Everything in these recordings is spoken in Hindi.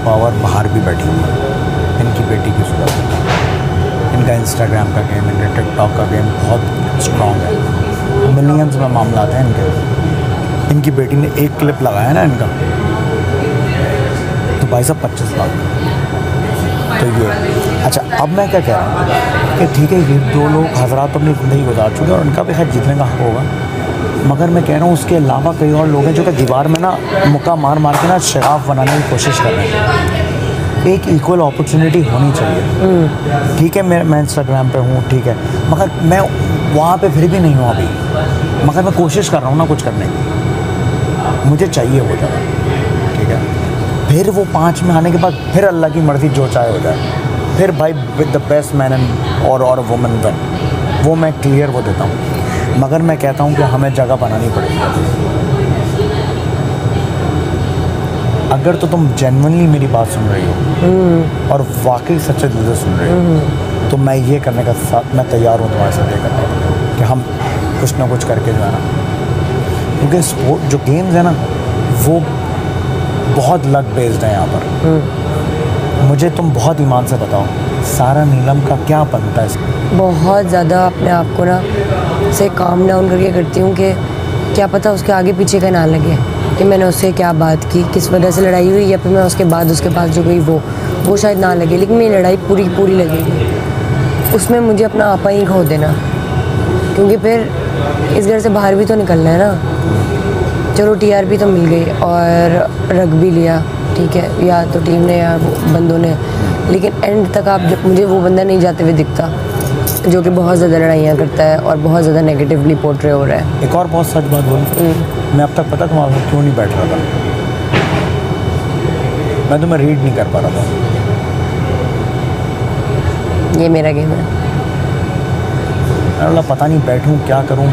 पावर बाहर भी बैठी हुई है। इनकी बेटी की सूरत है, इनका इंस्टाग्राम का गेम, इनका टिकटॉक का गेम बहुत स्ट्रॉन्ग है, मिलियंस में मामला आते हैं इनके। इनकी बेटी ने एक क्लिप लगाया ना इनका, तो भाई साहब 25 लाख। तो ये अच्छा, अब मैं क्या कह रहा हूँ कि ठीक है, ये दो लोग हज़रात तो अपनी ज़िंदगी गुजार चुके हैं और उनका भी खैर जीतने का हक होगा, मगर मैं कह रहा हूँ उसके अलावा कई और लोग हैं जो कि दीवार में ना मुक्का मार मार के ना शराब बनाने की कोशिश कर रहे हैं। एक इक्वल अपॉर्चुनिटी होनी चाहिए। ठीक है, मैं इंस्टाग्राम पे हूँ, ठीक है, मगर मैं वहाँ पे फिर भी नहीं हूँ अभी, मगर मैं कोशिश कर रहा हूँ ना कुछ करने की, मुझे चाहिए वो जगह। ठीक है, फिर वो 5 में आने के बाद फिर अल्लाह की मर्ज़ी जो चाहे हो जाए, फिर भाई with the best man and और वुमन विन, वो मैं क्लियर वो देता हूँ। मगर मैं कहता हूँ कि हमें जगह बनानी पड़ेगी। अगर तो तुम जेन्युइनली मेरी बात सुन रही हो और वाकई सच्चे दिल से सुन रही हो, तो मैं ये करने का साथ मैं तैयार हूँ तुम्हारे साथ ये करने का, कि हम कुछ ना कुछ करके जो है ना, क्योंकि स्पोर्ट जो गेम्स है ना वो बहुत लक बेस्ड है यहाँ पर। मुझे तुम बहुत ईमान से बताओ, सारा नीलम का क्या बनता है? बहुत ज़्यादा अपने आप को ना से काम डाउन करके करती हूँ कि क्या पता उसके आगे पीछे का ना लगे कि मैंने उससे क्या बात की, किस वजह से लड़ाई हुई, या फिर मैं उसके बाद उसके पास जो गई वो शायद ना लगे, लेकिन मेरी लड़ाई पूरी लगेगी। उसमें मुझे अपना आपा ही खो देना, क्योंकि फिर इस घर से बाहर भी तो निकलना है ना। चलो TRP तो मिल गई और रख भी लिया, ठीक है, या तो टीम ने या बंदों ने, लेकिन एंड तक आप मुझे वो बंदा नहीं जाते हुए दिखता जो कि बहुत ज़्यादा लड़ाइयाँ करता है और बहुत ज़्यादा नेगेटिवली पोर्ट्रे हो रहा है। एक और बहुत सच बात बोलूँ, मैं अब तक पता तुम्हारे साथ क्यों नहीं बैठ रहा था, मैं तुम्हें रीड नहीं कर पा रहा था। ये मेरा गेम है। मैं बोला पता नहीं बैठूं क्या करूं,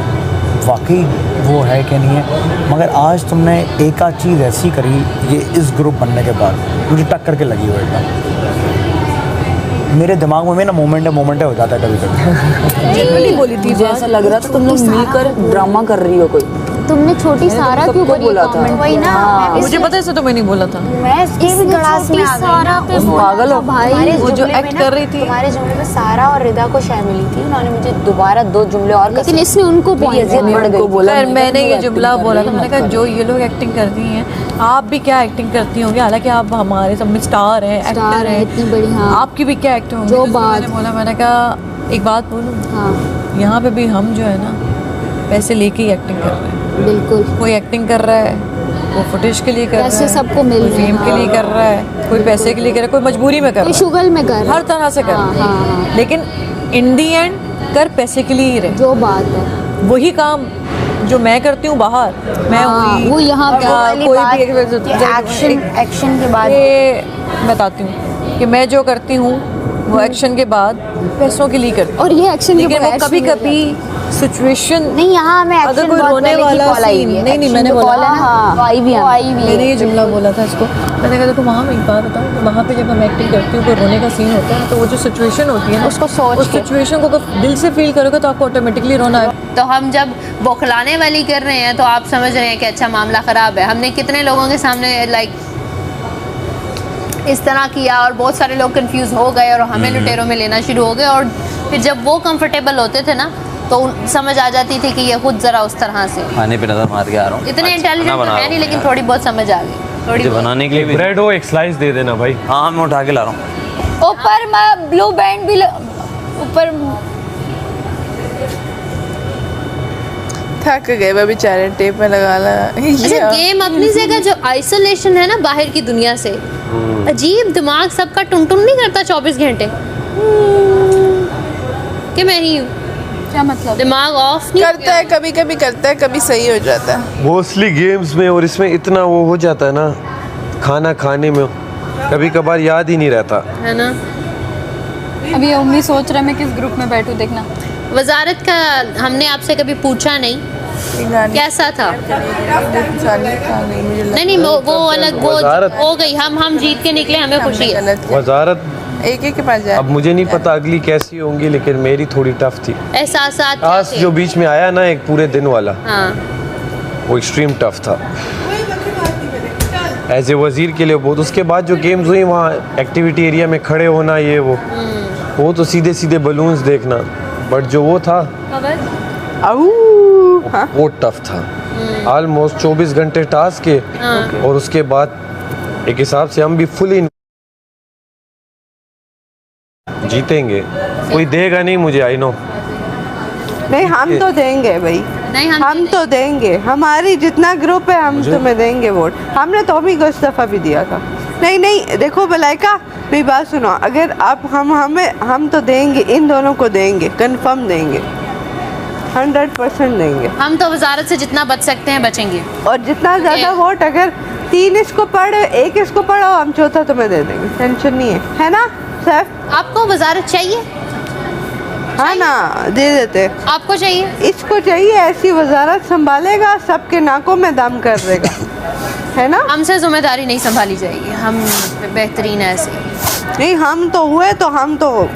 वाकई वो है कि नहीं है, मगर आज तुमने एक आध चीज़ ऐसी करी ये इस ग्रुप बनने के बाद मुझे टक करके लगी हो एकदम। मेरे दिमाग में ना मोमेंट हो जाता है कभी जनरली बोली थी, मुझे ऐसा लग रहा था तुम लोग मिलकर ड्रामा कर रही हो कोई। तुमने छोटी सारा क्यों बोला था? वही ना, मुझे पता है, तो मैं नहीं बोला था। मैं इसके क्लास में सारा पे पागल हो भाई, वो जो एक्ट कर रही थी। तुम्हारे जुमले में सारा और रिदा को शय मिली थी, उन्होंने मुझे दोबारा 2 जुमले और, लेकिन इसने उनको बोला। मैंने ये जुमला बोला था, मैंने कहा जो ये लोग एक्टिंग करती हैं, आप भी क्या एक्टिंग करती होंगी, हालांकि आप हमारे सब में स्टार हैं, एक्टर हैं इतनी बड़ी, हाँ, आपकी भी क्या एक्टिंग होगी। जो बात बोला, मैंने कहा एक बात बोलूं, हाँ, यहाँ पे भी हम जो है ना पैसे लेके ही एक्टिंग कर रहे हैं। बिल्कुल, कोई एक्टिंग कर रहा है, वो फुटेज के लिए कर रहा है, पैसे सबको मिल रहे हैं, फेम के लिए कर रहा है, कोई पैसे के लिए कर रहा है, कोई मजबूरी में कर रहा है, शुगल में कर, हर तरह से कर रहा है, लेकिन इन दी एंड कर पैसे के लिए ही रहे। जो बात है वही काम जो मैं करती हूँ बाहर, मैं वो यहाँ कोई भी एक्शन के बाद बताती हूँ कि मैं जो करती हूँ वो एक्शन के बाद पैसों के लिए करती हूँ, और ये एक्शन के लेकिन वो कभी कभी सिचुएशन नहीं, यहाँ हमें अगर कोई रोने वाला सीन नहीं मैंने बोला, मैंने ये जुमला बोला था इसको, मैंने कहा देखो वहाँ मैं एक बात बताऊँ, तो वहाँ पे जब हम एक्टिंग करती हूँ कोई रोने का सीन होता है, तो वो जो सिचुएशन होती है ना, उसको सोच उस सिचुएशन को दिल से फील करोगे तो आपको ऑटोमेटिकली रोना है। तो हम जब बौखलाने वाली कर रहे हैं तो आप समझ रहे हैं कि अच्छा मामला ख़राब है। हमने कितने लोगों के सामने इस तरह किया और बहुत सारे लोग कंफ्यूज हो गए और हमें लुटेरों में लेना शुरू हो गए, और फिर जब वो कंफर्टेबल होते थे ना तो समझ आ जाती थी कि ये खुद ज़रा उस तरह से खाने पे नज़र मार के आ रहा हूँ। इतने इंटेलिजेंट तो है नहीं, लेकिन थोड़ी बहुत समझ आ गई। थोड़ी बनाने के लिए भी ब्रेड हो, एक स्लाइस दे देना भाई। हाँ मैं उठा के ला रहा हूँ। ऊपर मैं ब्लू बैंड भी ऊपर थक गए वो बेचारे, टेप में लगा ला। अच्छा, गेम अपनी जगह, जो आइसोलेशन है ना बाहर की दुनिया से, अजीब दिमाग सबका टुन टुन नहीं करता 24 घंटे कि मैं ही हूँ, क्या मतलब दिमाग ऑफ नहीं करता है, कभी कभी करता है, कभी सही हो जाता है। मोस्टली गेम्स में और इसमें इतना वो हो जाता है ना, खाना खाने में कभी कभार याद ही नहीं रहता है ना। अभी ये उम्मीद सोच रहा है मैं किस ग्रुप में बैठूं, देखना। वजारत का हमने आपसे कभी पूछा नहीं कैसा था। नहीं वो अलग, वो हो गई, हम जीत के निकले, हमें खुशी है। वजारत एक के पास जाए। अब मुझे नहीं पता अगली कैसी होंगी, लेकिन मेरी थोड़ी टफ थी। एहसास जो बीच में आया ना एक पूरे दिन वाला, हाँ, वो एक्सट्रीम टफ था। एज ए वज़ीर के लिए बहुत। उसके बाद जो गेम्स हुई वहाँ एक्टिविटी एरिया में खड़े होना, ये वो तो सीधे सीधे बलून्स देखना, बट जो वो था वो टफ था। ऑलमोस्ट 24 घंटे टास्क के, और उसके बाद एक हिसाब से हम भी फुली जीतेंगे। कोई देगा नहीं मुझे, आई नो। नहीं, हम तो देंगे भाई, नहीं हम तो देंगे। हमारी जितना ग्रुप है हम तुम्हें देंगे वोट। हमने तो भी इस दफ़ा भी दिया था। नहीं देखो मलाइका, मेरी बात सुनो, अगर आप हम तो देंगे, इन दोनों को देंगे, कंफर्म देंगे, 100% देंगे। हम तो वजारत से जितना बच सकते हैं बचेंगे, और जितना ज़्यादा वोट, अगर 3 इसको पढ़े 1 इसको पढ़ाओ, हम चौथा तुम्हें दे देंगे, टेंशन नहीं है ना सर? आपको वजारत चाहिए? हाँ ना, दे देते। आपको चाहिए? इसको चाहिए, ऐसी वजारत संभालेगा, सबके नाकों में दम कर देगा, है ना? हमसे जिम्मेदारी नहीं संभाली जाएगी, हम बेहतरीन है ऐसे। नहीं, हम तो हुए तो हम तो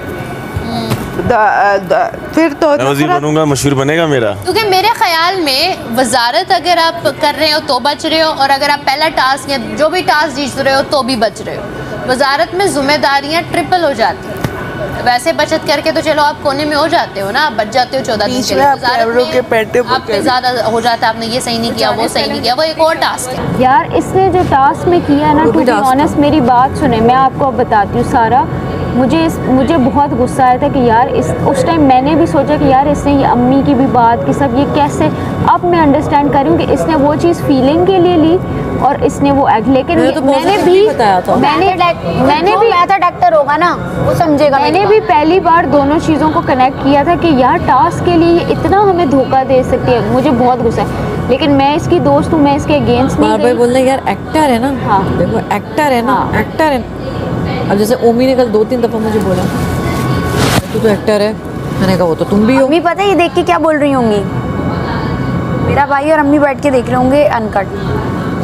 फिर तो वज़ीर बनूंगा, मशहूर बनेगा मेरा। क्योंकि मेरे ख्याल में वजारत अगर आप कर रहे हो तो बच रहे हो, और अगर आप पहला टास्क या जो भी टास्क जीत रहे हो तो भी बच रहे हो। वजारत में जिम्मेदारियाँ ट्रिपल हो जाती हैं। वैसे बचत करके तो चलो आप कोने में हो जाते हो ना, आप बच जाते हो 14 दिन के लिए। आप पे ज़्यादा हो जाता है, आपने ये सही नहीं किया, वो सही नहीं किया, वो एक और टास्क है। यार इसने जो टास्क में किया ना, टू बी ऑनेस्ट, मेरी बात सुने, मैं आपको अब बताती हूँ सारा। मुझे बहुत गुस्सा आया था कि यार उस टाइम मैंने भी सोचा कि यार इसने ये अम्मी की भी बात की, सब ये कैसे। अब मैं अंडरस्टैंड कर रही हूँ कि इसने वो चीज़ फीलिंग के लिए ली और इसने वो एक्ट, लेकिन मैंने भी मैथड एक्टर होगा ना, वो समझेगा। मैंने भी पहली बार दोनों चीज़ों को कनेक्ट किया था कि यार टास्क के लिए ये इतना हमें धोखा दे सकती है। मुझे बहुत गुस्सा है, लेकिन मैं इसकी दोस्त हूँ, मैं इसके अगेंस्ट नहीं बार बोलना यार एक्टर है ना। हाँ देखो, एक्टर है ना, एक्टर है। अब जैसे ओमी ने कल 2-3 दफ़ा मुझे बोला तू तो एक्टर है, मैंने कहा वो तो तुम भी हो। अम्मी पता है ये देख के क्या बोल रही होंगी? मेरा भाई और अम्मी बैठ के देख रहे होंगे अनकट।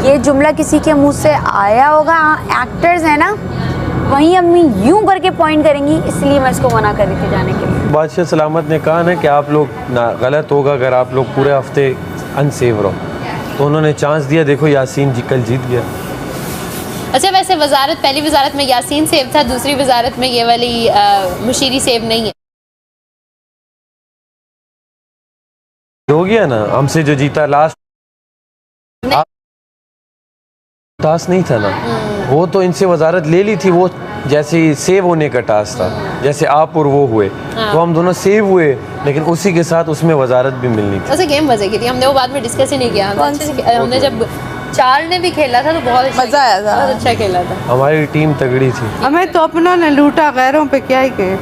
ये जुमला किसी के मुंह से आया होगा, एक्टर्स है ना, वहीं अम्मी यूं करके पॉइंट करेंगी, इसलिए मैं इसको मना कर रही थी जाने के लिए। बादशाह सलामत ने कहा ना कि आप लोग ना, गलत होगा अगर आप लोग पूरे हफ्ते अनसेव रहो, तो उन्होंने चांस दिया। देखो यासीन जी कल जीत गया। अच्छा, वैसे वजारत, पहली वजारत में यासीन सेव था, दूसरी वजारत में ये वाली मुशीरी सेव नहीं है। हो गया ना, हमसे जो जीता लास्ट टास्क नहीं था ना, वो तो इनसे वजारत ले ली थी। वो जैसे सेव होने का टास्क था, जैसे आप और वो हुए, तो हम दोनों सेव हुए, लेकिन उसी के साथ उसमें वजारत भी मिलनी थी। वैसे गेम मजे की थी, हमने वो बाद में डिस्कस ही नहीं किया। हमने जब चार ने भी खेला था तो बहुत मजा आया था, बहुत अच्छा खेला था। हमारी टीम तगड़ी थी। हमें तो अपनों ने लूटा, गैरों पे क्या ही कहे।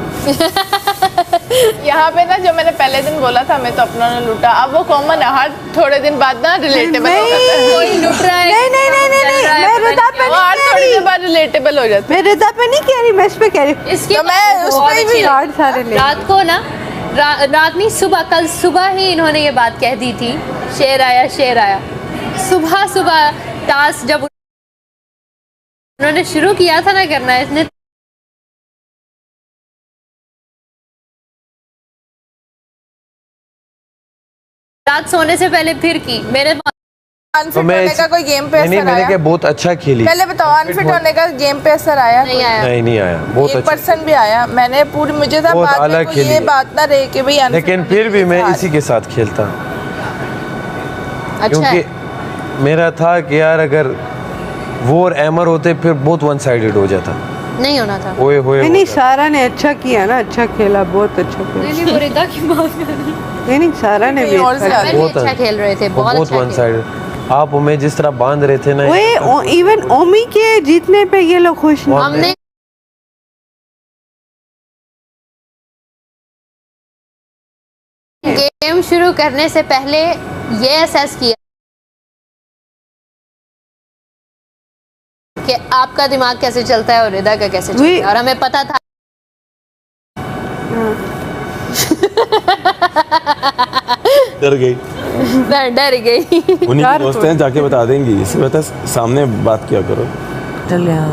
यहाँ पे ना जो मैंने पहले दिन बोला था, हमें तो अपनों ने लूटा, अब वो कॉमन है, हर थोड़े दिन बाद ना रिलेटेबल हो जाता है। कोई लूट रहा है। नहीं, मैं रिदा पे नहीं हर कह थोड़ी रही, देर बाद रिलेटेबल हो जाता मैं रिदा पे नहीं कह रही, मैं इस पे कह रही। इसकी तो मैं उस पे भी कार्ड सारे ले। रात को ना, रात नहीं, सुबह, कल सुबह ही इन्होंने ये बात कह दी थी, शेर आया शेर आया। सुबह टास्क जब उन्होंने शुरू किया था ना करना, इसने रात सोने से पहले फिर की। मेरे अनफिट होने का कोई गेम पे असर मैंने आया? क्या बहुत अच्छा खेली। पहले बताओ, अनफिट होने का गेम पे असर आया? नहीं आया। नहीं आया, बहुत अच्छा 1% भी आया। मैंने पूरी, मुझे था बहुत बात आला में कोई खेली ये है। बात ना रहे कि भाई unfit लेकिन फिर भी मैं इसी के साथ खेलता, अच्छा क्योंकि है। मेरा था कि यार अगर वो और एमर होते फिर बहुत वन साइडेड हो जाता, नहीं होना था। होए होए नहीं, सारा ने अच्छा किया ना, अच्छा खेला, बहुत अच्छा खेला। नहीं, मुरीदा की बात कर रही। नहीं, सारा ने भी और से अच्छा बहुत अच्छा खेल रहे थे, बहुत अच्छा वन साइडेड। आप उमें जिस तरह बांध रहे थे ना, वो इवन ओमी के जीतने पे ये लोग खुश नहीं। हमने गेम शुरू करने से पहले ये असेस किया कि आपका दिमाग कैसे चलता है और रिदा का कैसे चलता है, और हमें पता था। डर गई, डर गई। उन्हीं के दोस्त हैं, जाके बता देंगी। इससे बेहतर सामने बात किया करो। चल गया।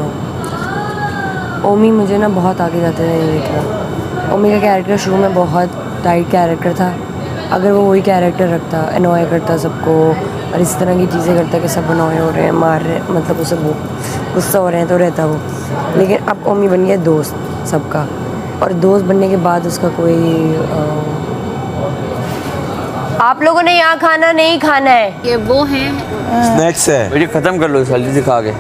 ओमी मुझे ना बहुत आगे जाते हुए देख रहा। ओमी का कैरेक्टर शुरू में बहुत टाइट कैरेक्टर था। अगर वो वही कैरेक्टर रखता, अनॉय करता सबको, और इस तरह की चीज़ें करता है कि सब अनॉय हो रहे हैं, मार रहे हैं, मतलब उसे वो गुस्सा हो रहे हैं तो रहता वो। लेकिन अब ओमी बन गया दोस्त सबका, और दोस्त बनने के बाद उसका कोई आप लोगों ने यहाँ खाना नहीं खाना है, ये वो हैं स्नैक्स है। वीडियो खत्म कर लो जल्दी से खा के।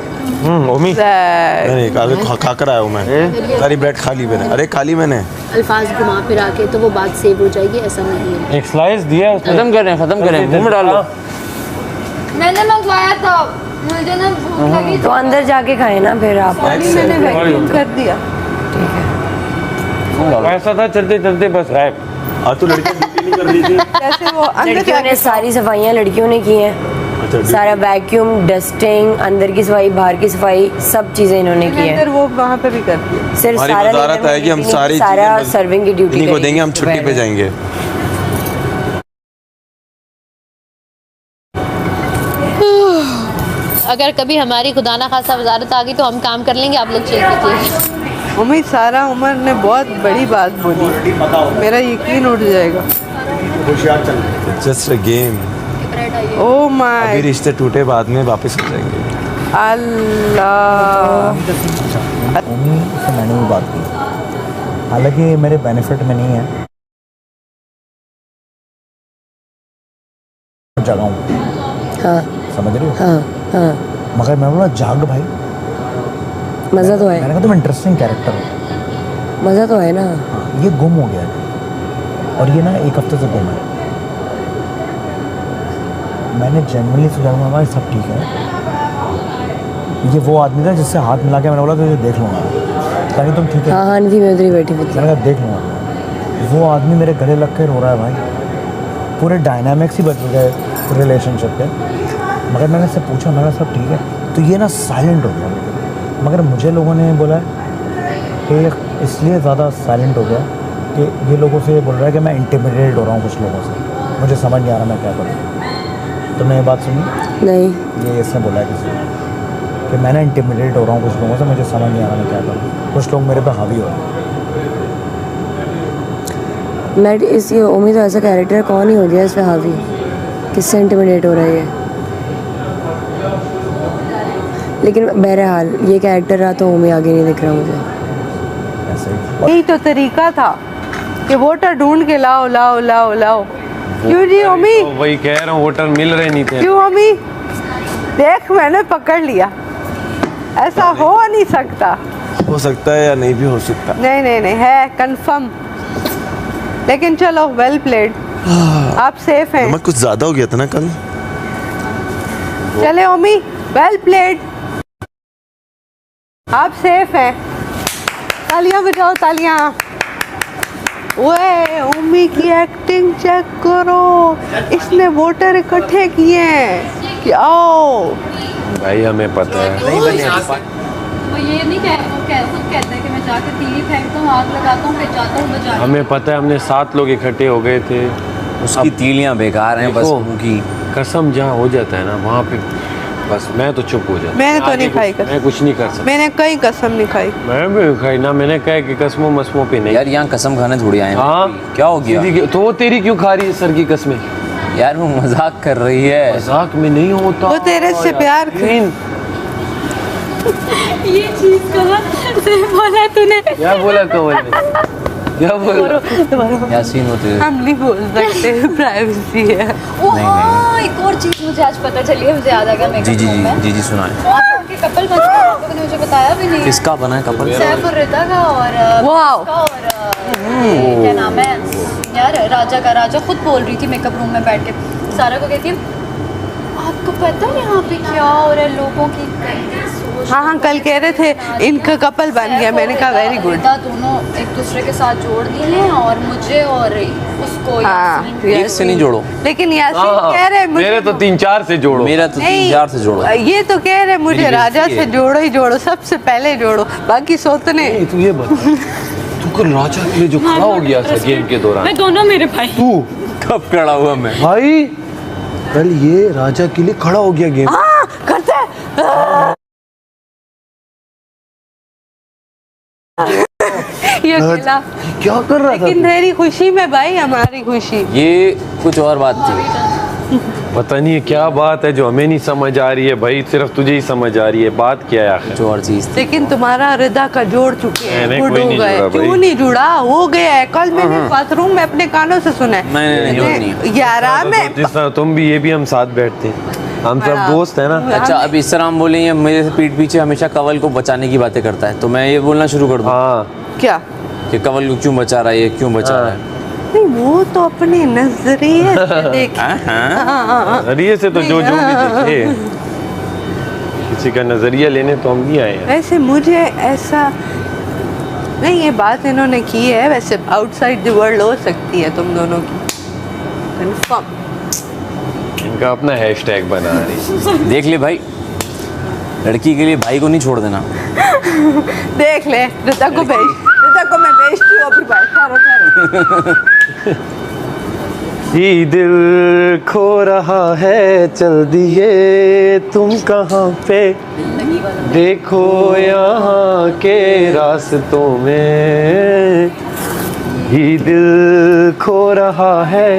ओमी नहीं खा कर आया हूँ मैं, सारी ब्रेड खा ली मैंने। अरे खा ली मैंने। अल्फाज घुमा फिरा के तो वो बात सेव हो जाएगी, ऐसा नहीं है। एक स्लाइस दिया उसने। खत्म करें मुंह में डालो। मैंने मंगवाया था, मुझे ना भूख लगी तो अंदर जाके खाए ना फिर आप। मैंने वैक्यूम कर दिया। ऐसा था चलते चलते बस गायब। आज तो लड़कियां ड्यूटी नहीं कर रही थी। जैसे वो अंदर लड़कियों ने सारी सफाइयाँ लड़कियों ने की हैं, सारा वैक्यूम, डस्टिंग, अंदर की सफाई, बाहर की सफाई, सब चीज़ें इन्होंने की हैं। अंदर वो वहाँ पे भी कर दिया। सिर्फ हमारी सारा वजारत है कि हम सारी सारा सर्विंग की ड्यूटी इन्हीं को देंगे, हम छुट्टी पे जाएंगे। अगर कभी हमारी खुदा ना खासा वजारत आ गई तो हम काम कर लेंगे, आप लोग चल लीजिए। उम्मीद सारा उमर ने बहुत बड़ी बात बोली, मेरा यकीन उठ जाएगा। Just a game. Oh my, अभी रिश्ते टूटे बाद में वापस हो जाएंगे। अल्लाह। ओमी से मैंने भी बात की, हालांकि मेरे बेनिफिट में नहीं है, जगाऊँ। हाँ समझ रही हो? हाँ हाँ, मगर मैं बोला जाग भाई, मज़ा तो है। मैंने कहा तुम इंटरेस्टिंग कैरेक्टर हो। मज़ा तो है ना। हाँ, ये गुम हो गया है और ये ना 1 हफ्ते से गुम है। मैंने जनरली सोचा भाई सब ठीक है। ये वो आदमी था जिससे हाथ मिला के मैंने बोला तो ये देख लूँगा, कहीं तुम ठीक है? हाँ हाँ, नहीं मैं उधर ही बैठी हुई थी। मैंने कहा देख लूँगा। वो आदमी मेरे गले लग के रो रहा है भाई, पूरे डायनामिक्स ही बदल गए रिलेशनशिप के। मगर मैंने उससे पूछा, मैंने सब ठीक है? तो ये ना साइलेंट हो गया। मगर मुझे लोगों ने बोला कि इसलिए ज़्यादा साइलेंट हो गया कि ये लोगों से ये बोल रहा है कि मैं इंटिमिडेट हो रहा हूँ कुछ लोगों से, मुझे समझ नहीं आ रहा मैं क्या करूँ। तुमने ये बात सुनी? नहीं। ये इसने बोला है किसी ने कि मैंने इंटिमिडेट हो रहा हूँ कुछ लोगों से, मुझे समझ नहीं आ रहा मैं क्या करूँ, कुछ लोग मेरे पे हावी हो रहे हैं। मैं इस ये उम्मीद तो ऐसा कैरेक्टर कौन ही हो गया इस पे हावी, किससे इंटिमिडेट हो रहा है ये। लेकिन बहरहाल ये कैरेक्टर रहा तो उम्मीद आगे नहीं दिख रहा मुझे। ऐसे ही यही तो तरीका था कि वोटर ढूंढ के लाओ लाओ लाओ लाओ। क्यों जी ओमी? तो वही कह रहा हूँ, वोटर मिल रहे नहीं थे। क्यों ओमी? देख मैंने पकड़ लिया, ऐसा हो नहीं सकता। हो सकता है या नहीं भी हो सकता। नहीं नहीं नहीं, है कंफर्म। लेकिन चलो, वेल प्लेड, आप सेफ हैं। नमक कुछ ज्यादा हो गया था ना कल। चले ओमी, वेल प्लेड, आप सेफ हैं। तालियां बजाओ, तालियां। ओए ओमी की एक्टिंग चेक करो, इसने वोटर इकट्ठे किए हैं कि आओ। भाई हमें पता है। वो ये नहीं खुद कहता है कि मैं जाके तीली फेंकता हूँ, आग लगाता हूँ, फिर जाता हूँ बजाने। हमें पता है, हमने 7 लोग इकट्ठे हो गए थे। उसकी तीलियां बेकार हैं, बस उनकी कसम जहाँ हो जाता है ना वहाँ पे बस मैं तो चुप हो जाता। मैंने तो नहीं खाई कसम, मैं कुछ नहीं कर सकता। मैंने कई कसम नहीं खाई। मैं भी खाई ना, मैंने कहा कि कसमों मसमों पे नहीं। यार यहाँ कसम खाने थोड़ी आए हैं। हाँ क्या हो गया? तो वो तेरी क्यों खा रही है सर की कसमें? यार वो मजाक कर रही है। मजाक में नहीं होता। वो तेरे से प्यार ये चीज कहा सही बोला तूने। क्या बोला कवल ने? क्या बोला? यासीन होते हम नहीं बोल सकते, प्राइवेसी है। ओ हाँ, एक और चीज मुझे आज पता चली है, मुझे याद आ गया। जी जी जी जी सुनाए। आपके कपल बन गए, आप लोगों ने मुझे बताया भी नहीं। किसका बना है कपल? सैफ और रिता का, और वाओ। और क्या नाम है यार, राजा का। राजा खुद बोल रही थी मेकअप रूम में बैठ के, सारा को कहती है आपको पता है यहाँ पे क्या हो रहा है, लोगों की गंदी सोच। हाँ हाँ, कल कह रहे थे इनका कपल बन गया। मैंने कहा वेरी गुड। दोनों एक दूसरे के साथ जोड़ दिए हैं, और मुझे और उसको हाँ, एक से नहीं जोड़ो। लेकिन यासीन कह रहे मेरे तो 3-4 से जोड़ो। मेरा तो 3-4 से जोड़ो। ये तो कह रहे मुझे राजा से जोड़ो ही जोड़ो, सबसे पहले जोड़ो, बाकी सोतने। तू ये बता, तू कल राजा के लिए जो खड़ा हो गया था गेम के दौरान। मैं दोनों मेरे भाई। तू कब खड़ा हुआ मैं? भाई कल ये राजा के लिए खड़ा हो गया गेम। करते ये अकेला क्या कर रहा था? लेकिन तेरी खुशी में भाई, हमारी खुशी। ये कुछ और बात थी। पता नहीं क्या बात है जो हमें नहीं समझ आ रही है भाई, सिर्फ तुझे ही समझ आ रही है। बात क्या है आखिर? जो और चीज लेकिन तुम्हारा रिदा का जोड़ चुके हैं, नहीं, गुड कोई हो नहीं गए। जुड़ा भाई। क्यों नहीं जुड़ा? हो गया है। कल मैंने बाथरूम में अपने कानों से सुना है। नहीं। यारा में जिस तरह तुम भी, ये भी हम साथ बैठते हैं, हम सब दोस्त है ना। अच्छा, अब इस तरह हम बोलेंगे मेरे से पीठ पीछे हमेशा कंवल को बचाने की बातें करता है, तो मैं ये बोलना शुरू कर दूं हाँ क्या कि कंवल को क्यों बचा रहा है, ये क्यों बचा रहा है? नहीं, वो तो अपने नजरिए से देख। नजरिए से तो जो भी देखे, किसी का नजरिया लेने तो हम नहीं आए हैं। वैसे मुझे ऐसा नहीं, ये बात इन्होंने की है, वैसे आउटसाइड द वर्ल्ड हो सकती है तुम दोनों की, कंफर्म। इनका अपना हैशटैग बना रही। देख ले भाई, लड़की के लिए भाई को नहीं छोड़ देना। देख ले, रिता को मैं भेजती हूँ अभी। भाई ठहरो। ये दिल खो रहा है, चल दिए तुम कहाँ पे, देखो यहाँ के रास्तों में। ये दिल खो रहा है,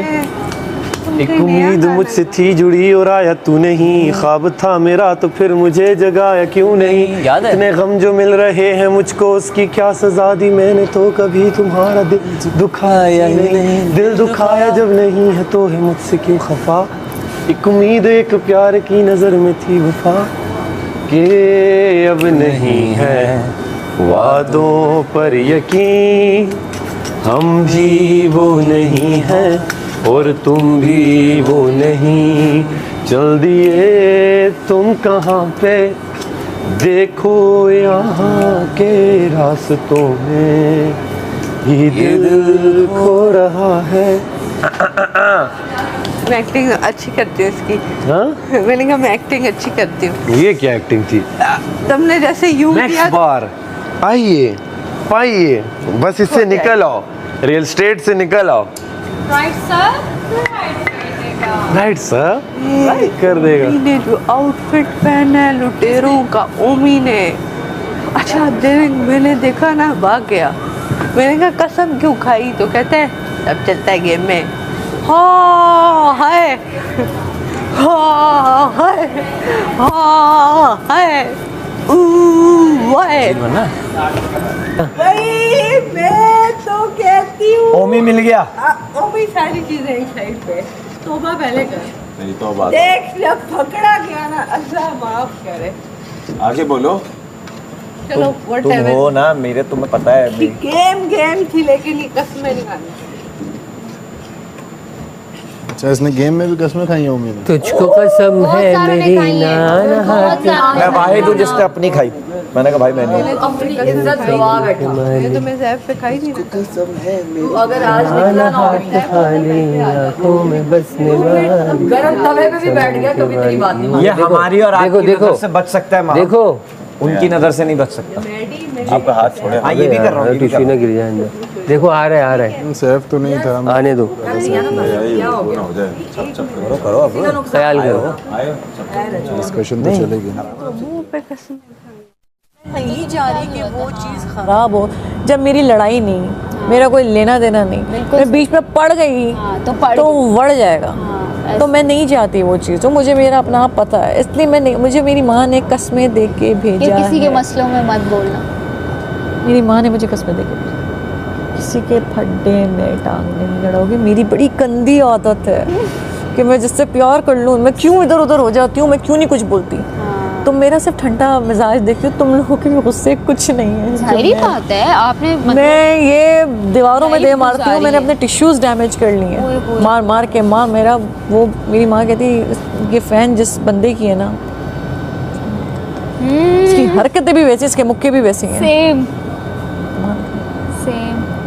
एक उम्मीद मुझसे थी जुड़ी और आया तू नहीं, ख्वाब था मेरा तो फिर मुझे जगाया क्यों नहीं। याद है? इतने गम जो मिल रहे हैं मुझको, उसकी क्या सजा दी मैंने, तो कभी तुम्हारा दिल दुखाया ही नहीं। दिल दुखाया जब नहीं है तो है मुझसे क्यों खफा, एक उम्मीद एक प्यार की नजर में थी वफा, के अब नहीं है वादों पर यकीन, हम भी वो नहीं हैं और तुम भी वो नहीं, चल दिए तुम कहाँ पे, देखो यहाँ के रास्तों में। ये दिल खो रहा है। मैं एक्टिंग अच्छी करती हूँ इसकी। हाँ? मैंने कहा मैं एक्टिंग अच्छी करती हूँ। ये क्या एक्टिंग थी? तुमने जैसे यूं किया। नेक्स्ट बार आइए पाइए, बस इससे निकल आओ, रियल स्टेट से निकल आओ। Right sir, right sir, right कर देगा। ओमी ने जो आउटफिट पहना है लुटेरों का, ओमी ने। अच्छा मैंने देखा ना, भाग गया। मैंने कहा कसम क्यों खाई, तो कहते हैं अब चलता है गेम में। हाँ है, हाँ है, हाँ है, भाई मैं तो कहती हूँ ओमी मिल गया। ओमी सारी चीजें एक साइड पे, तौबा पहले कर। नहीं तो बात देख जब पकड़ा गया ना, अल्लाह माफ करे। आगे बोलो। चलो तुम व्हाटएवर। हो ना मेरे, तुम्हें पता है गेम थी, लेकिन ये कसमें नहीं खानी। अच्छा, इसने गेम में भी कसमें खाई हैं ओमी ने? तुझको कसम है मेरी मैं वाहिद हूँ जिसने अपनी खाई। मैंने कहा भाई मैं नहीं। अपनी इज्जत गवा बैठा। मैं तो मैं ज़ैब पे खाई थी। कसम है मेरी। अगर आज निकला ना आँखों में बसने वाला, गरम तवे पे भी बैठ गया, कभी तेरी बात नहीं मानी। ये हमारी और आपकी नजर से बच सकता है माँ। देखो उनकी नजर से नहीं बच सकता। आपका हाथ छोड़े। हाँ, ये भी कर रहा हूँ, ये भी कर रहा हूँ। गिर जाए अंदर। देखो आ रहा है सैफ तो नहीं था। आने दो, हो जाए। करो अब। ख्याल करो। डिस्कशन तो चलेगी ना। मुंह पे कसम। नहीं जा रही कि वो चीज़ ख़राब हो जब मेरी लड़ाई नहीं, मेरा कोई लेना देना नहीं, मैं बीच में पड़ गई तो बढ़ जाएगा। तो मैं नहीं चाहती वो चीज़, तो मुझे मेरा अपना आप पता है, इसलिए मैं नहीं, मुझे मेरी माँ ने कस्में दे के भेजा है। किसी के मसलों में मत बोलना। मेरी माँ ने मुझे कस्में दे के भेजा, किसी के फड्डे में टांग नहीं लड़ोगे। मेरी बड़ी गंदी आदत है कि मैं जिससे प्यार कर लूँ, मैं क्यों इधर उधर हो जाती हूँ, मैं क्यों नहीं कुछ बोलती। तो मेरा सिर्फ ठंडा मिजाज देखती हूँ, तुम लोगों के गुस्से कुछ नहीं है। जाहिर बात है, आपने मैं ये दीवारों में दे मारती हूँ, मैंने अपने टिश्यूज़ डैमेज कर लिए हैं मार मार के। माँ मेरा वो, मेरी माँ कहती ये फ़ैन जिस बंदे की है ना, इसकी हरकतें भी वैसी, इसके मुक्के भी वैसे हैं। सेम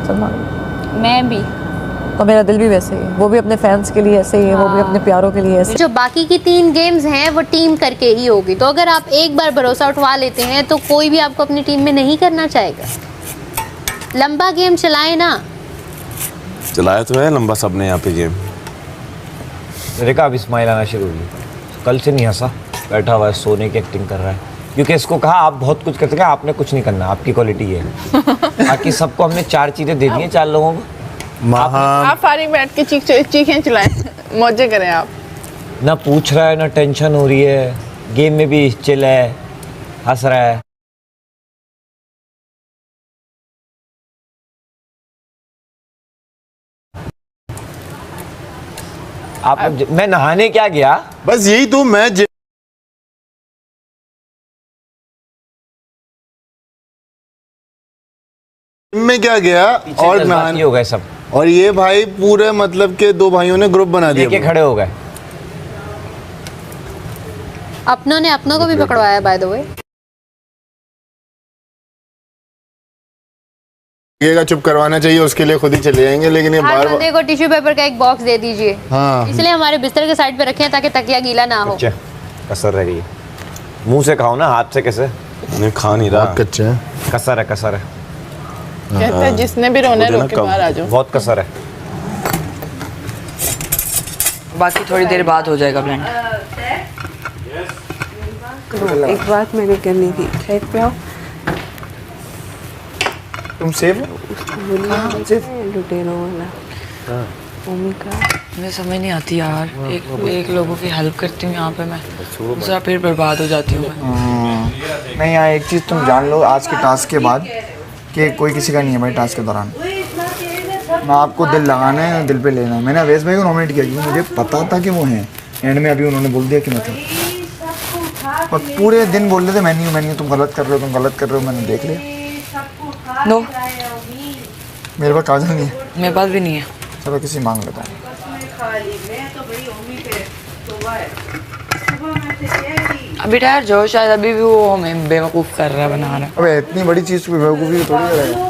सलमान, मैं भी, और मेरा दिल भी वैसे ही है। वो भी अपने फैंस के लिए ऐसे ही है, वो भी अपने प्यारों के लिए ऐसे। जो बाकी की 3 गेम्स हैं वो टीम करके ही होगी, तो अगर आप एक बार भरोसा उठवा लेते हैं तो कोई भी आपको अपनी टीम में नहीं करना चाहेगा। लंबा गेम चलाए ना। चलाया तो है लंबा सबने यहाँ पे गेम। रेखा अब इस्माइल आना शुरू हुई, कल से नहीं हंसा, बैठा हुआ है, सोने की एक्टिंग कर रहा है, क्योंकि इसको कहा आप बहुत कुछ करते हैं, आपने कुछ नहीं करना, आपकी क्वालिटी है। बाकी सबको हमने 4 चीज़ें दे दी हैं, 4 लोगों को। आप फारिग बैठ के चीखें चलाएं, मौजे करें आप। ना पूछ रहा है ना टेंशन हो रही है, गेम में भी चिल है, हंस रहा है। आप मैं नहाने क्या गया, बस यही तो मैं में क्या गया और नहाने हो गए सब, और ये भाई पूरे मतलब के दो भाइयों ने ग्रुप बना दिया, लेके खड़े हो गए। अपनों ने अपनों को भी पकड़वाया बाय द वे। ये चुप करवाना चाहिए उसके लिए खुद ही चले जाएंगे, लेकिन ये हर बार बंदे को टिश्यू पेपर का एक बॉक्स दे दीजिए। हाँ। इसलिए हमारे बिस्तर के साइड पे रखे हैं ताकि तकिया गीला ना हो। कसर रह गई है, मुंह से खाओ ना, हाथ से कैसे? नहीं खा नहीं रहा, कच्चे हैं। कसर है, कसर है। कहते हैं जिसने भी रोना है रो के बाहर आ जाओ। बहुत कसर है। बाकी थोड़ी देर बाद हो जाएगा ब्लेंड। एक बात मैंने करनी थी, साइड पे आओ। तुम सेव हो? लुटेरों वाला मम्मी का मुझे समझ नहीं आती यार, एक लोगों की हेल्प करती हूँ यहाँ पे मैं, दूसरा फिर बर्बाद हो जाती हूँ मैं। नहीं यार, एक चीज़ तुम जान लो आज के टास्क के बाद कि कोई किसी का नहीं है भाई टास्क के दौरान। ना आपको दिल लगाना है ना दिल पे लेना है। मैंने अवैस भाई को नॉमिनेट किया क्योंकि मुझे पता था कि वो हैं, एंड में अभी उन्होंने बोल दिया कि मैं था, और पूरे दिन बोल रहे थे मैं नहीं हूँ, तुम गलत कर रहे हो, तुम गलत कर रहे हो। मैंने देख लिया। नो, मेरे पास काजल नहीं है। मेरे पास भी नहीं है। चलो किसी मांग लेता हूँ। अभी ठहर जाओ, शायद अभी भी वो हमें बेवकूफ़ कर रहा है, बना रहा है। अबे इतनी बड़ी चीज़ पे बेवकूफ़ी थोड़ी करेगा।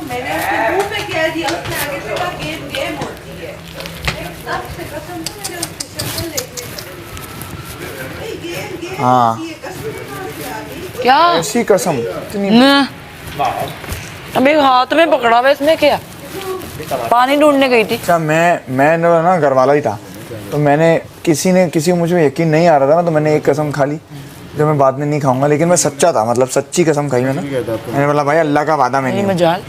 हाँ क्या ऐसी कसम अभी हाथ में पकड़ा हुआ, इसमें क्या पानी ढूंढने गई थी। अच्छा मैं ना घर वाला ही था, तो मैंने किसी को मुझ में यकीन नहीं आ रहा था ना, तो मैंने एक कसम खा ली जो मैं बाद में नहीं खाऊंगा, लेकिन मैं सच्चा था, मतलब सच्ची कसम खाई मैंने बोला भाई अल्लाह का वादा मैं नहीं मजाल।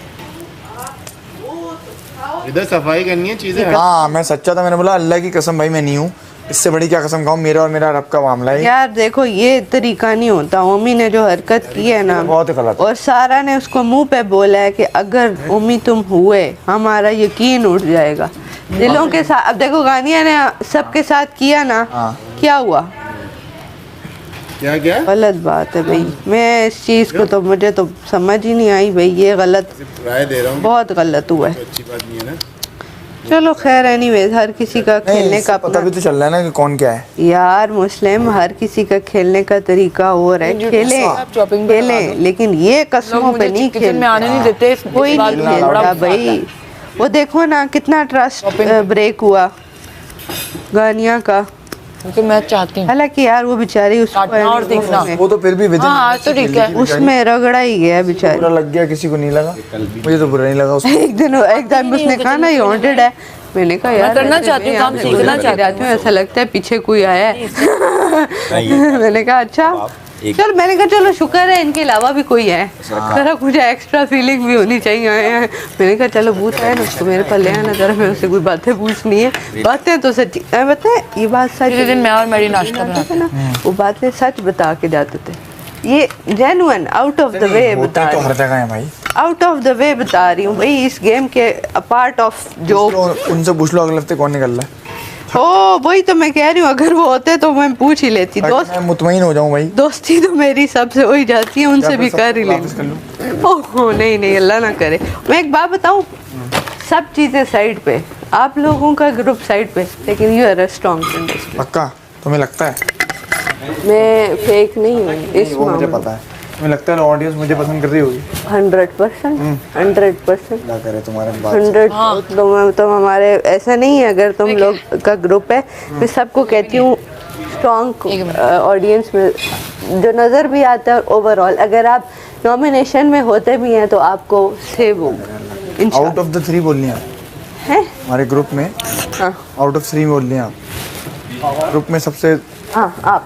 इधर सफाई करनी है चीजें। हाँ मैं सच्चा था, मैंने बोला अल्लाह की कसम भाई मैं नहीं हूँ, इससे बड़ी क्या कसम खाऊं, मेरा और मेरा रब का मामला है। यार देखो ये तरीका नहीं होता, उम्मी ने जो हरकत की है ना बहुत गलत, और सारा ने उसको मुंह पे बोला है कि अगर उम्मी तुम हुए हमारा यकीन उठ जाएगा दिलों के साथ। अब देखो गानिया ने सबके साथ किया ना, क्या हुआ? क्या गलत बात है भाई। मैं इस चीज़ को तो मुझे तो समझ ही नहीं आई भाई, ये गलत राय दे रहा हूँ, बहुत गलत हुआ है। अच्छी बात नहीं है ना। चलो खैर एनीवेज, हर किसी का खेलने का पता भी तो चल रहा है ना कि कौन क्या है। यार मुस्लिम हर किसी का खेलने का तरीका और है, खेले लेकिन ये कसमों पे नहीं खेलते, आने नहीं देते, कोई नहीं खेलता भाई। वो देखो ना कितना ट्रस्ट ब्रेक हुआ गानिया का, क्योंकि मैं चाहती हूँ। हालांकि यार वो बेचारी उसको वो तो फिर भी तो ठीक है, उसमें रगड़ा ही गया बेचारी। बुरा लग गया, किसी को नहीं लगा, मुझे तो बुरा नहीं लगा उसको। एक दिन उसने कहा ना ये वांटेड है, मैंने कहा यार करना चाहती हूँ, काम सीखना चाहती हूँ, ऐसा लगता है पीछे कोई आया है। मैंने कहा अच्छा चल, मैंने कहा चलो शुक्र है इनके अलावा भी कोई है, जरा मुझे एक्स्ट्रा फीलिंग भी होनी चाहिए। मैंने कहा चलो भूत है ना उसको मेरे पास ले आना, जरा मैं उससे कोई बातें पूछनी है। बातें तो सच्ची बताए, ये बात सच। दिन मैं और मेरी नाश्ता बनाते ना, वो बातें सच बता के जाते थे, ये genuine out of the way बता तो हर जगह है भाई, आउट ऑफ द वे बता रही हूँ भाई। इस गेम के अपार्ट ऑफ जो उनसे पूछ लो अगले हफ्ते कौन निकल रहा है। ओ वही तो मैं कह रही हूँ, अगर वो होते तो मैं पूछ ही लेती। दोस्त मुतमईन हो जाऊँ भाई, दोस्ती तो मेरी सबसे हो ही जाती है, उनसे भी कर ही लेंगे। ओह नहीं अल्लाह ना करे। मैं एक बात बताऊँ, सब चीज़ें साइड पे, आप लोगों का ग्रुप साइड पे, लेकिन यू आर अ स्ट्रॉन्ग। पक्का तुम्हें लगता है मैं फेक नहीं हूँ इस वो मुझे पता है, मुझे लगता है ऑडियंस मुझे पसंद कर रही होगी 100%। 100% क्या करे तुम्हारे बात 100। तुम हमारे ऐसा नहीं है, अगर तुम लोग का ग्रुप है, मैं सबको कहती हूँ स्ट्रॉन्ग ऑडियंस में जो नज़र भी आता है, ओवरऑल अगर आप नॉमिनेशन में होते भी हैं तो आपको सेव होगा। आउट ऑफ द 3 बोलनी है हमारे ग्रुप में। आउट ऑफ 3 बोलनी है ग्रुप में सबसे। आप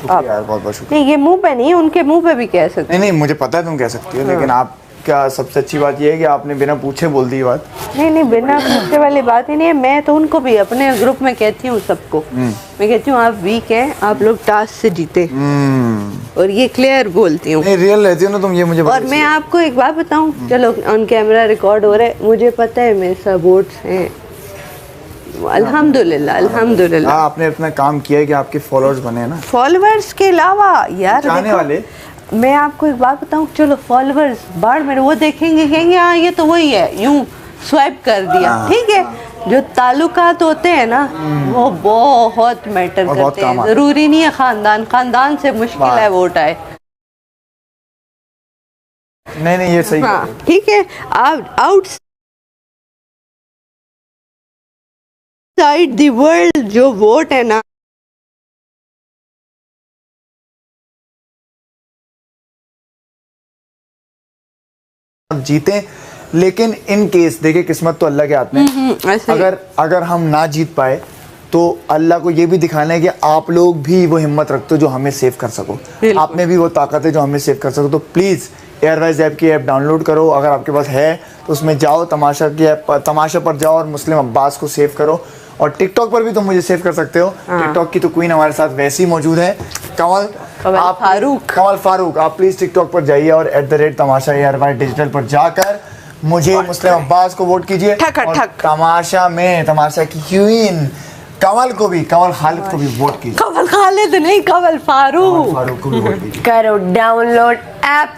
यार बहुत बहुत शुक्रिया। नहीं ये मुंह पे नहीं, उनके मुंह पे भी कह सकते। नहीं मुझे पता है तुम कह सकती हो, लेकिन आप क्या सबसे अच्छी बात यह है कि आपने बिना पूछे बोल दी बात। नहीं बिना पूछने वाली बात ही नहीं है। मैं तो उनको भी अपने ग्रुप में कहती हूँ सबको, मैं कहती हूँ आप वीक हैं, आप लोग टास्क से जीते, और ये क्लियर बोलती हूँ। रियल रहती हो ना तुम, ये मुझे और मैं आपको एक बात बताऊँ, चलो ऑन कैमरा रिकॉर्ड हो रहा है, मुझे पता है मेरे सपोर्ट्स हैं, अल्हम्दुलिल्लाह अल्हम्दुलिल्लाह। आपने अपना काम किया है कि आपके फॉलोअर्स बने हैं ना। फॉलोअर्स के अलावा यार चाहने वाले, मैं आपको एक बात बताऊं, चलो फॉलोअर्स बाढ़ में वो देखेंगे, कहेंगे हाँ ये तो वही है, यूं स्वाइप कर दिया, ठीक है। जो ताल्लुकात होते हैं ना वो बहुत मैटर करते हैं। जरूरी नहीं है खानदान से मुश्किल है वोट आए। नहीं ये सही, हाँ ठीक है। आउटसाइड द वर्ल्ड जो वोट है ना, जीते, लेकिन इन केस देखिए किस्मत तो अल्लाह के हाथ में। अगर हम ना जीत पाए तो अल्लाह को ये भी दिखाना है कि आप लोग भी वो हिम्मत रखते हो जो हमें सेव कर सको, आप में भी वो ताकत है जो हमें सेव कर सको। तो प्लीज़ एयरवाइज ऐप की ऐप डाउनलोड करो, अगर आपके पास है तो उसमें जाओ, तमाशा की ऐप, तमाशा पर जाओ और मुस्लिम अब्बास को सेव करो। और टिकटॉक पर भी तुम मुझे सेव कर सकते हो। टिकटॉक की तो क्वीन हमारे साथ वैसे ही मौजूद है, कमल फारूक। आप प्लीज़ टिकटॉक पर जाइए और @तमाशा एयरवाइज डिजिटल पर जाकर मुझे मुस्लिम अब्बास को वोट कीजिए। तमाशा में तमाशा की क्वीन कमल खालिद को भी वोट कीजिए। कमल खालिद नहीं, कमल फारूक को भी वोट कीजिए। करो डाउनलोड ऐप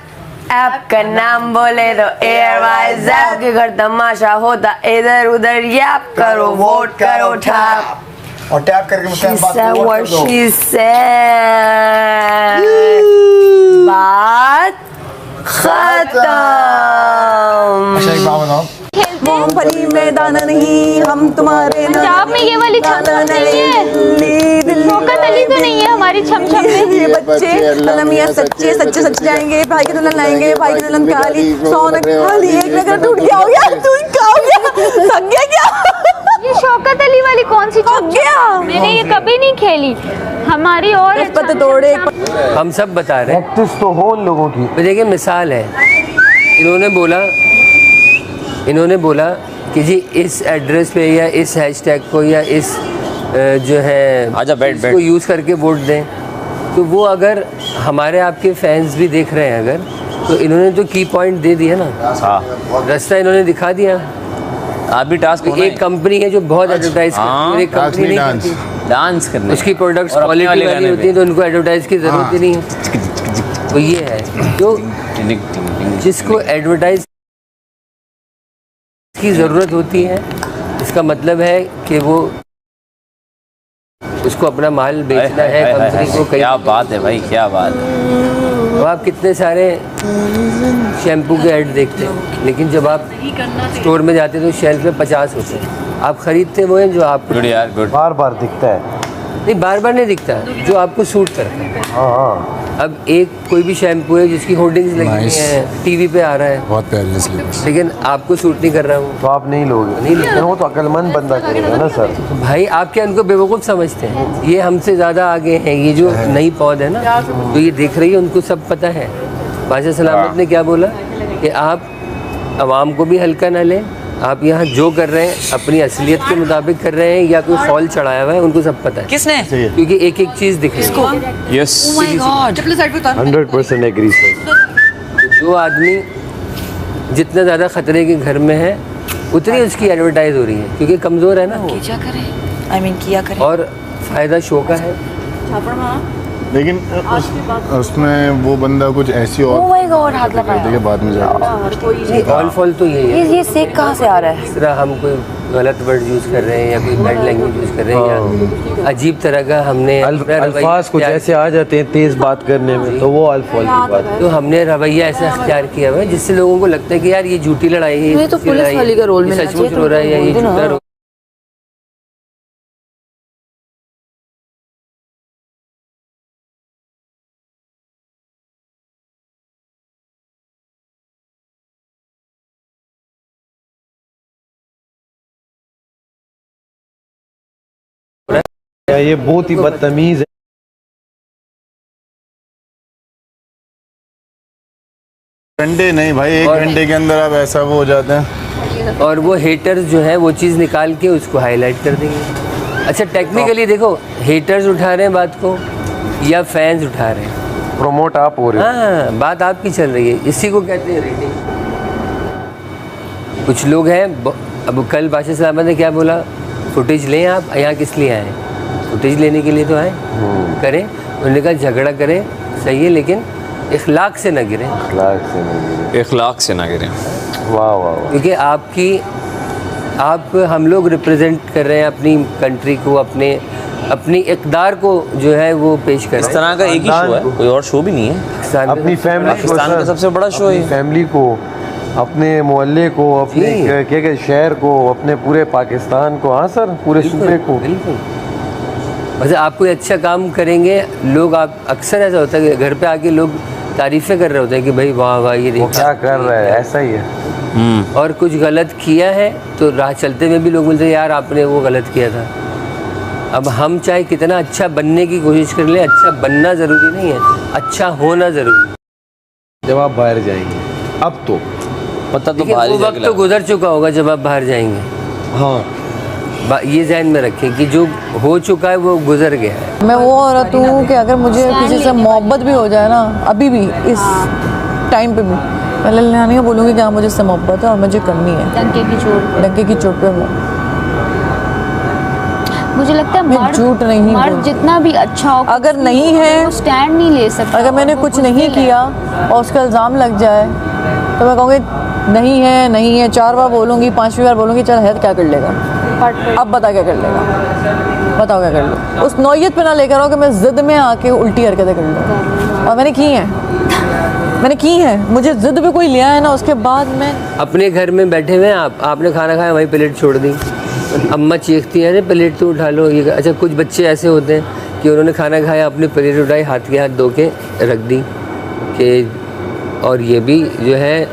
का नाम बोले तो एयरवाइज ऐप के घर तमाशा होता इधर उधर, याप करो वोट करो ठैप, और टैप करके मुस्लिम अब्बास को वोट कर दो। बात खत्म। अच्छा एक बात बताओ, मूंगफली में दाना नहीं, हम तुम्हारे पंजाब में ये वाली छमछम नहीं है, शौकत अली तो नहीं है हमारी छमछम में। ये बच्चे अलमिया सच्चे जाएंगे, भाई के दुल्हन लाएंगे, भाई की दुल्हन काली, सोना काली, एक नगर टूट गया हो गया, तू क्या हो गया, थक गया क्या? ये शौकत अली वाली कौन सी छमछम? मैंने ये कभी नहीं खेली, हमारी और तोड़े। हम सब बता रहे हैं, प्रैक्टिस तो हो उन लोगों की। देखिए मिसाल है, इन्होंने बोला कि जी इस एड्रेस पे या इस हैशटैग को या इस जो है को यूज़ करके वोट दें। तो वो अगर हमारे आपके फैंस भी देख रहे हैं अगर, तो इन्होंने तो की पॉइंट दे दिया ना, रास्ता इन्होंने दिखा दिया। आप भी टास्क एक कंपनी है जो बहुत एडवर्टाइज करती है, एक कंपनी नहीं करती, डांस करने उसकी प्रोडक्ट्स क्वालिटी वाली होती है तो उनको एडवर्टाइज की ज़रूरत ही नहीं है। तो ये है जो जिसको एडवर्टाइज की ज़रूरत होती है, इसका मतलब है कि वो उसको अपना माल बेचना है कंपनी को। क्या बात है भाई, क्या बात है। तो आप कितने सारे शैम्पू के ऐड देखते हैं, लेकिन जब आप स्टोर में जाते हैं तो शेल्फ में 50 होते हैं, आप खरीदते वो हैं जो आपको बार बार दिखता है। नहीं, बार बार नहीं दिखता, जो आपको सूट करता है। अब एक कोई भी शैम्पू है जिसकी होर्डिंग्स लगी हुई हैं, टीवी पे आ रहा है, बहुत प्यारी, लेकिन आपको सूट नहीं कर रहा हूँ, तो आप नहीं लोगे। नहीं, वो तो अक्लमंद बंदा करेगा ना सर। तो भाई आप क्या उनको बेवकूफ़ समझते हैं? ये हमसे ज़्यादा आगे हैं। ये जो नई पौध है ना, तो ये देख रही है, उनको सब पता है। बादशाह सलामत ने क्या बोला कि आप आवाम को भी हल्का ना लें, आप यहाँ जो कर रहे हैं अपनी असलियत के मुताबिक कर रहे हैं या कोई फॉल चढ़ाया हुआ है, उनको सब पता है। किसने? क्योंकि एक एक चीज़ दिख रही है। Yes, 100% agree sir. जो आदमी जितना ज़्यादा ख़तरे के घर में है उतनी उसकी एडवर्टाइज हो रही है, क्योंकि कमज़ोर है ना वो। किया करें। और फ़ायदा शो का है। लेकिन उसमें वो बंदा कुछ ऐसी और हाथ लगाया बाद में जाकर ऑल फॉल तो ये सेक कहाँ से आ रहा है? इस तरह हम कोई गलत वर्ड यूज़ कर रहे हैं या कोई बैड लैंग्वेज यूज़ कर रहे हैं या अजीब तरह का हमने अल्फाज को जैसे आ जाते हैं तेज़ बात करने में, तो वो अल्फाज की बात, तो हमने रवैया ऐसा अख्तियार किया हुआ है जिससे लोगों को लगता है कि यार ये झूठी लड़ाई है, तो पुलिस वाली का रोल मिलना सचमुच हो रहा है या ये झूठा रोल। ये बहुत ही बदतमीज है। घंटे नहीं भाई, 1 घंटे के अंदर आप ऐसा वो हो जाते हैं। और वो हेटर्स जो है वो चीज़ निकाल के उसको हाईलाइट कर देंगे। अच्छा टेक्निकली देखो, हेटर्स उठा रहे हैं बात को या फैंस उठा रहे हैं? प्रमोट आप हो रहे हो। हाँ, बात आपकी चल रही है, इसी को कहते हैं रेटिंग। कुछ लोग हैं, अब कल बादशाह सलामत ने क्या बोला, फुटेज लें आप, यहाँ किस लिए आए? फुटेज लेने के लिए तो आए, करें। उन्होंने कहा झगड़ा करें सही है, लेकिन इखलाक से ना गिरें। इखलाक से ना गिरें। वाह वाह। क्योंकि हम लोग रिप्रेजेंट कर रहे हैं अपनी कंट्री को, अपनी इक़दार को जो है वो पेश कर रहे हैं। इस तरह का एक ही शो है, कोई और शो भी नहीं है। अपनी फैमिली, पाकिस्तान का सबसे बड़ा शो है। फैमिली को, अपने मोहल्ले को, अपने के शहर को, अपने पूरे पाकिस्तान को, हाँ सर, पूरे सूबे को। बिल्कुल। वैसे आप कोई अच्छा काम करेंगे, लोग आप अक्सर ऐसा होता है कि घर पे आके लोग तारीफ़ें कर रहे होते हैं कि भाई वाह वाह ये देखो क्या कर रहा है, ऐसा ही है। और कुछ गलत किया है तो राह चलते में भी लोग बोलते हैं यार आपने वो गलत किया था। अब हम चाहे कितना अच्छा बनने की कोशिश कर लें, अच्छा बनना ज़रूरी नहीं है, अच्छा होना ज़रूरी है। जब आप बाहर जाएंगे, अब तो पता तो वो वक्त तो गुजर चुका होगा जब आप बाहर जाएंगे। हाँ, ये ज़हन में रखें कि जो हो चुका है वो गुजर गया है। मैं वो औरत हूँ कि अगर मुझे किसी से मोहब्बत भी हो जाए ना, अभी भी इस टाइम पे भी, पहले नहीं बोलूँगी कि हाँ मुझे इससे मोहब्बत है और मुझे करनी है, डंके की चोट पे हूँ। मुझे लगता है झूठ नहीं, मर्द जितना भी अच्छा हो, अगर नहीं है वो स्टैंड नहीं ले सकता। अगर मैंने कुछ नहीं किया और उसका इल्ज़ाम लग जाए तो मैं कहूँगी नहीं है, 4 बार बोलूँगी, 5वीं बार बोलूँगी, चल है तो क्या कर लेगा, अब बता क्या कर लेगा, बताओ क्या कर लो। उस नौयत पे ना लेकर आओ कि मैं ज़िद में आके उल्टी हरकतें कर लूँ। और मैंने की हैं, मुझे ज़िद पे कोई लिया है ना, उसके बाद मैं अपने घर में बैठे हुए आपने खाना खाया, वही प्लेट छोड़ दी, अम्मा चीखती है अरे प्लेट तो उठा लो। ये अच्छा, कुछ बच्चे ऐसे होते हैं कि उन्होंने खाना खाया, अपनी प्लेट उठाई, हाथ के हाथ धो के रख दी कि, और ये भी जो है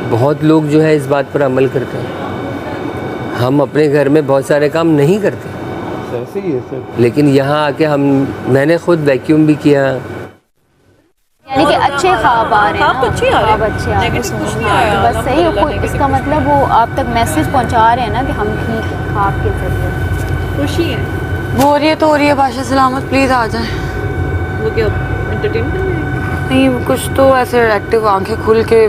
बहुत लोग जो है इस बात पर अमल करते हैं। हम अपने घर में बहुत सारे काम नहीं करते, ऐसे ही है सर। लेकिन यहाँ आके मैंने खुद वैक्यूम भी किया। यानी कि अच्छे ख्वाब आ रहे हैं, ख्वाब अच्छे आ रहे हैं, कुछ नहीं आया, बस सही है। कोई इसका मतलब वो आप तक मैसेज पहुंचा रहे हैं ना कि हम ठीक हैं ख्वाब के जरिए। खुशी है, वो हो रही है तो हो रही है। बादशाह सलामत प्लीज़ आ जाए। वो क्या एंटरटेनमेंट नहीं, कुछ तो ऐसे एक्टिव, आंखें खुल के